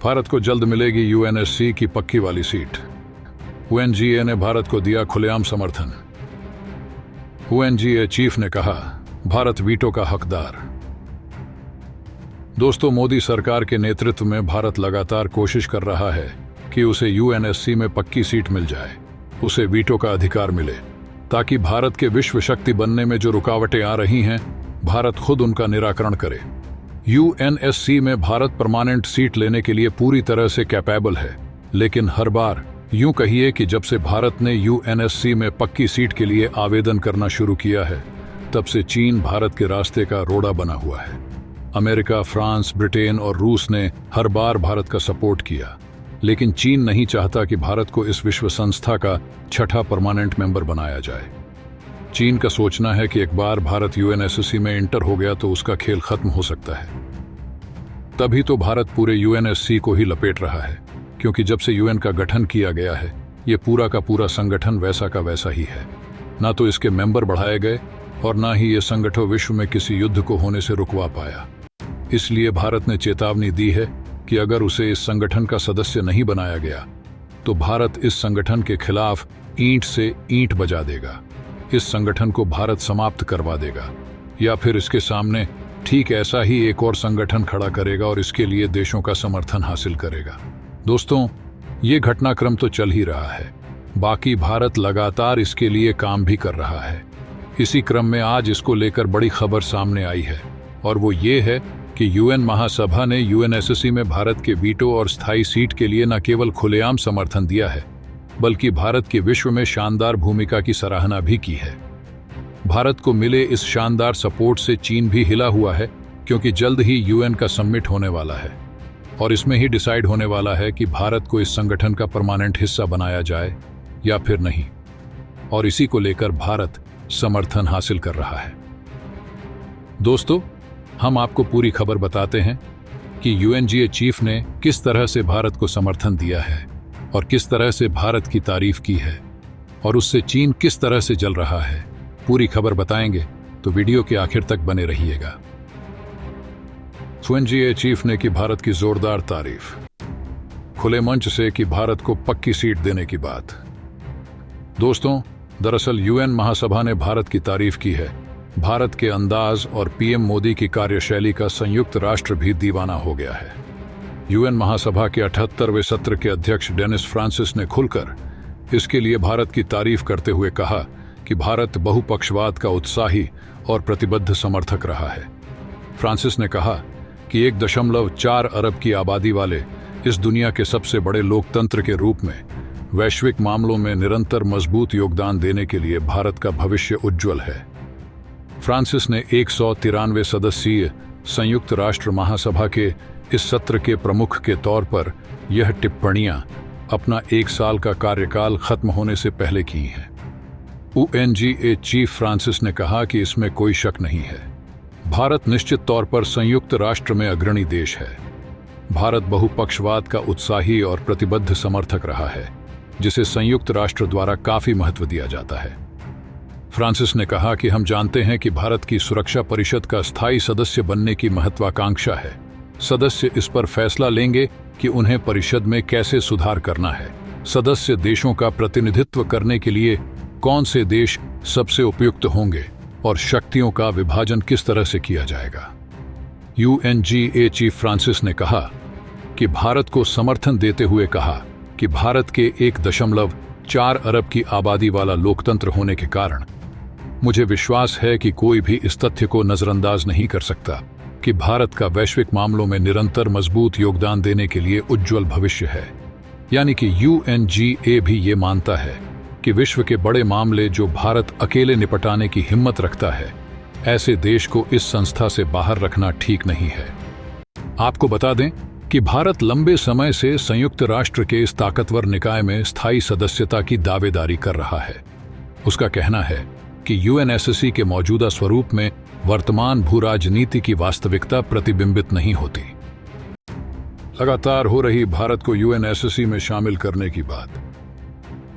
भारत को जल्द मिलेगी यूएनएससी की पक्की वाली सीट। यूएनजीए ने भारत को दिया खुलेआम समर्थन। यूएनजीए चीफ ने कहा, भारत वीटो का हकदार। दोस्तों, मोदी सरकार के नेतृत्व में भारत लगातार कोशिश कर रहा है कि उसे यूएनएससी में पक्की सीट मिल जाए, उसे वीटो का अधिकार मिले, ताकि भारत के विश्व शक्ति बनने में जो रुकावटें आ रही हैं, भारत खुद उनका निराकरण करे। यूएनएससी में भारत परमानेंट सीट लेने के लिए पूरी तरह से कैपेबल है, लेकिन हर बार यूं कहिए कि जब से भारत ने यूएनएससी में पक्की सीट के लिए आवेदन करना शुरू किया है, तब से चीन भारत के रास्ते का रोड़ा बना हुआ है। अमेरिका, फ्रांस, ब्रिटेन और रूस ने हर बार भारत का सपोर्ट किया, लेकिन चीन नहीं चाहता कि भारत को इस विश्व संस्था का छठा परमानेंट मेंबर बनाया जाए। चीन का सोचना है कि एक बार भारत यूएनएससी में इंटर हो गया तो उसका खेल खत्म हो सकता है। तभी तो भारत पूरे यूएनएससी को ही लपेट रहा है, क्योंकि जब से यूएन का गठन किया गया है, ये पूरा का पूरा संगठन वैसा का वैसा ही है। ना तो इसके मेंबर बढ़ाए गए और ना ही ये संगठन विश्व में किसी युद्ध को होने से रुकवा पाया। इसलिए भारत ने चेतावनी दी है कि अगर उसे इस संगठन का सदस्य नहीं बनाया गया तो भारत इस संगठन के खिलाफ ईंट से ईंट बजा देगा, इस संगठन को भारत समाप्त करवा देगा, या फिर इसके सामने ठीक ऐसा ही एक और संगठन खड़ा करेगा और इसके लिए देशों का समर्थन हासिल करेगा। दोस्तों, ये घटनाक्रम तो चल ही रहा है, बाकी भारत लगातार इसके लिए काम भी कर रहा है। इसी क्रम में आज इसको लेकर बड़ी खबर सामने आई है, और वो ये है कि यूएन महासभा ने यूएनएससी में भारत के वीटो और स्थायी सीट के लिए न केवल खुलेआम समर्थन दिया है, बल्कि भारत की विश्व में शानदार भूमिका की सराहना भी की है। भारत को मिले इस शानदार सपोर्ट से चीन भी हिला हुआ है, क्योंकि जल्द ही यूएन का समिट होने वाला है और इसमें ही डिसाइड होने वाला है कि भारत को इस संगठन का परमानेंट हिस्सा बनाया जाए या फिर नहीं, और इसी को लेकर भारत समर्थन हासिल कर रहा है। दोस्तों, हम आपको पूरी खबर बताते हैं कि यूएनजीए चीफ ने किस तरह से भारत को समर्थन दिया है और किस तरह से भारत की तारीफ की है, और उससे चीन किस तरह से जल रहा है। पूरी खबर बताएंगे, तो वीडियो के आखिर तक बने रहिएगा। यूएनजीए चीफ ने की भारत की जोरदार तारीफ, खुले मंच से की भारत को पक्की सीट देने की बात। दोस्तों, दरअसल यूएन महासभा ने भारत की तारीफ की है। भारत के अंदाज और पीएम मोदी की कार्यशैली का संयुक्त राष्ट्र भी दीवाना हो गया है। यूएन महासभा के 78वें सत्र के अध्यक्ष डेनिस फ्रांसिस ने खुलकर इसके लिए भारत की तारीफ करते हुए कहा कि भारत बहुपक्षवाद का उत्साही और प्रतिबद्ध समर्थक रहा है। फ्रांसिस ने कहा कि 1.4 अरब की आबादी वाले इस दुनिया के सबसे बड़े लोकतंत्र के रूप में वैश्विक मामलों में निरंतर मजबूत योगदान देने के लिए भारत का भविष्य उज्जवल है। फ्रांसिस ने 193 सदस्यीय संयुक्त राष्ट्र महासभा के इस सत्र के प्रमुख के तौर पर यह टिप्पणियां अपना 1 साल का कार्यकाल खत्म होने से पहले की हैं। यूएनजीए चीफ फ्रांसिस ने कहा कि इसमें कोई शक नहीं है, भारत निश्चित तौर पर संयुक्त राष्ट्र में अग्रणी देश है। भारत बहुपक्षवाद का उत्साही और प्रतिबद्ध समर्थक रहा है, जिसे संयुक्त राष्ट्र द्वारा काफी महत्व दिया जाता है। फ्रांसिस ने कहा कि हम जानते हैं कि भारत की सुरक्षा परिषद का स्थायी सदस्य बनने की महत्वाकांक्षा है। सदस्य इस पर फैसला लेंगे कि उन्हें परिषद में कैसे सुधार करना है, सदस्य देशों का प्रतिनिधित्व करने के लिए कौन से देश सबसे उपयुक्त होंगे और शक्तियों का विभाजन किस तरह से किया जाएगा। यूएनजीए चीफ फ्रांसिस ने कहा कि भारत को समर्थन देते हुए कहा कि भारत के 1.4 अरब की आबादी वाला लोकतंत्र होने के कारण मुझे विश्वास है कि कोई भी इस तथ्य को नजरअंदाज नहीं कर सकता कि भारत का वैश्विक मामलों में निरंतर मजबूत योगदान देने के लिए उज्जवल भविष्य है। यानी कि यूएनजीए भी ये मानता है कि विश्व के बड़े मामले जो भारत अकेले निपटाने की हिम्मत रखता है, ऐसे देश को इस संस्था से बाहर रखना ठीक नहीं है। आपको बता दें कि भारत लंबे समय से संयुक्त राष्ट्र के इस ताकतवर निकाय में स्थायी सदस्यता की दावेदारी कर रहा है। उसका कहना है कि यूएनएससी के मौजूदा स्वरूप में वर्तमान भू राजनीति की वास्तविकता प्रतिबिंबित नहीं होती। लगातार हो रही भारत को यूएनएससी में शामिल करने की बात।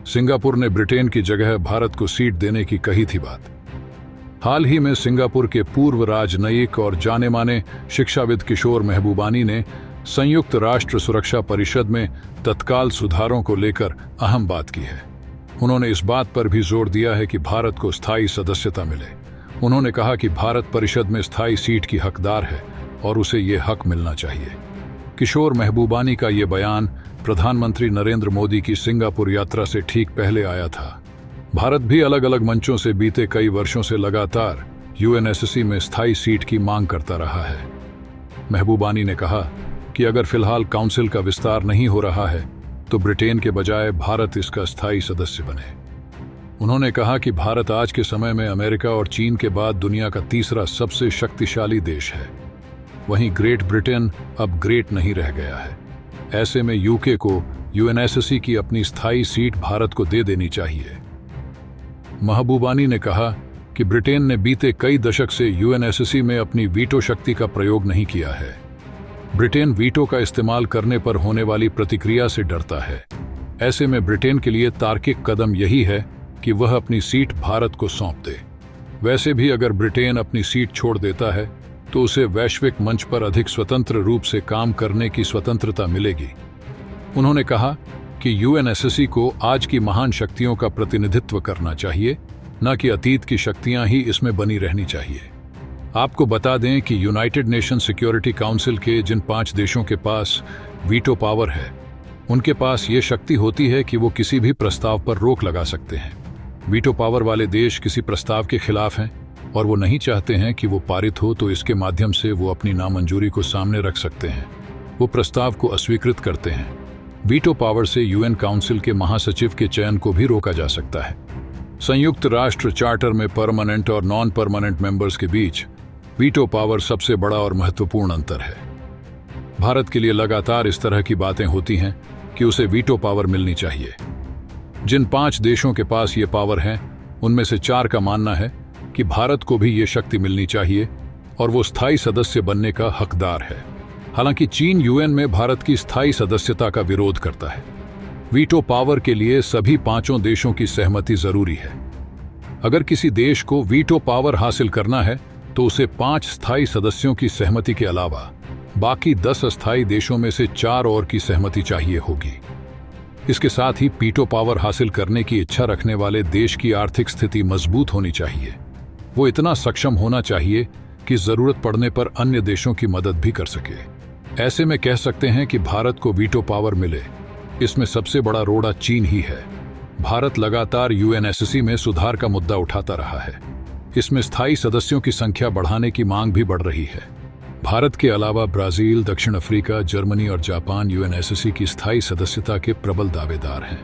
सिंगापुर ने ब्रिटेन की जगह भारत को सीट देने की कही थी बात। हाल ही में सिंगापुर के पूर्व राजनयिक और जाने माने शिक्षाविद किशोर महबूबानी ने संयुक्त राष्ट्र सुरक्षा परिषद में तत्काल सुधारों को लेकर अहम बात की है। उन्होंने इस बात पर भी जोर दिया है कि भारत को स्थायी सदस्यता मिले। उन्होंने कहा कि भारत परिषद में स्थायी सीट की हकदार है और उसे ये हक मिलना चाहिए। किशोर महबूबानी का ये बयान प्रधानमंत्री नरेंद्र मोदी की सिंगापुर यात्रा से ठीक पहले आया था। भारत भी अलग अलग मंचों से बीते कई वर्षों से लगातार यूएनएससी में स्थायी सीट की मांग करता रहा है। महबूबानी ने कहा कि अगर फिलहाल काउंसिल का विस्तार नहीं हो रहा है तो ब्रिटेन के बजाय भारत इसका स्थायी सदस्य बने। उन्होंने कहा कि भारत आज के समय में अमेरिका और चीन के बाद दुनिया का तीसरा सबसे शक्तिशाली देश है। वहीं ग्रेट ब्रिटेन अब ग्रेट नहीं रह गया है। ऐसे में यूके को यूएनएससी की अपनी स्थायी सीट भारत को दे देनी चाहिए। महबूबानी ने कहा कि ब्रिटेन ने बीते कई दशक से यूएनएससी में अपनी वीटो शक्ति का प्रयोग नहीं किया है। ब्रिटेन वीटो का इस्तेमाल करने पर होने वाली प्रतिक्रिया से डरता है। ऐसे में ब्रिटेन के लिए तार्किक कदम यही है कि वह अपनी सीट भारत को सौंप दे। वैसे भी अगर ब्रिटेन अपनी सीट छोड़ देता है तो उसे वैश्विक मंच पर अधिक स्वतंत्र रूप से काम करने की स्वतंत्रता मिलेगी। उन्होंने कहा कि यूएनएससी को आज की महान शक्तियों का प्रतिनिधित्व करना चाहिए, न कि अतीत की शक्तियां ही इसमें बनी रहनी चाहिए। आपको बता दें कि यूनाइटेड नेशन सिक्योरिटी काउंसिल के जिन 5 देशों के पास वीटो पावर है, उनके पास ये शक्ति होती है कि वो किसी भी प्रस्ताव पर रोक लगा सकते हैं। वीटो पावर वाले देश किसी प्रस्ताव के खिलाफ हैं और वो नहीं चाहते हैं कि वो पारित हो, तो इसके माध्यम से वो अपनी नामंजूरी को सामने रख सकते हैं। वो प्रस्ताव को अस्वीकृत करते हैं। वीटो पावर से यूएन काउंसिल के महासचिव के चयन को भी रोका जा सकता है। संयुक्त राष्ट्र चार्टर में परमानेंट और नॉन परमानेंट मेंबर्स के बीच वीटो पावर सबसे बड़ा और महत्वपूर्ण अंतर है। भारत के लिए लगातार इस तरह की बातें होती हैं कि उसे वीटो पावर मिलनी चाहिए। जिन 5 देशों के पास ये पावर है, उनमें से 4 का मानना है कि भारत को भी ये शक्ति मिलनी चाहिए और वो स्थायी सदस्य बनने का हकदार है। हालांकि चीन यूएन में भारत की स्थायी सदस्यता का विरोध करता है। वीटो पावर के लिए सभी 5 देशों की सहमति जरूरी है। अगर किसी देश को वीटो पावर हासिल करना है तो उसे 5 स्थायी सदस्यों की सहमति के अलावा बाकी 10 अस्थायी देशों में से 4 और की सहमति चाहिए होगी। इसके साथ ही वीटो पावर हासिल करने की इच्छा रखने वाले देश की आर्थिक स्थिति मजबूत होनी चाहिए। वो इतना सक्षम होना चाहिए कि जरूरत पड़ने पर अन्य देशों की मदद भी कर सके। ऐसे में कह सकते हैं कि भारत को वीटो पावर मिले, इसमें सबसे बड़ा रोड़ा चीन ही है। भारत लगातार यूएनएससी में सुधार का मुद्दा उठाता रहा है। इसमें स्थायी सदस्यों की संख्या बढ़ाने की मांग भी बढ़ रही है। भारत के अलावा ब्राजील, दक्षिण अफ्रीका, जर्मनी और जापान यूएनएससी की स्थायी सदस्यता के प्रबल दावेदार हैं।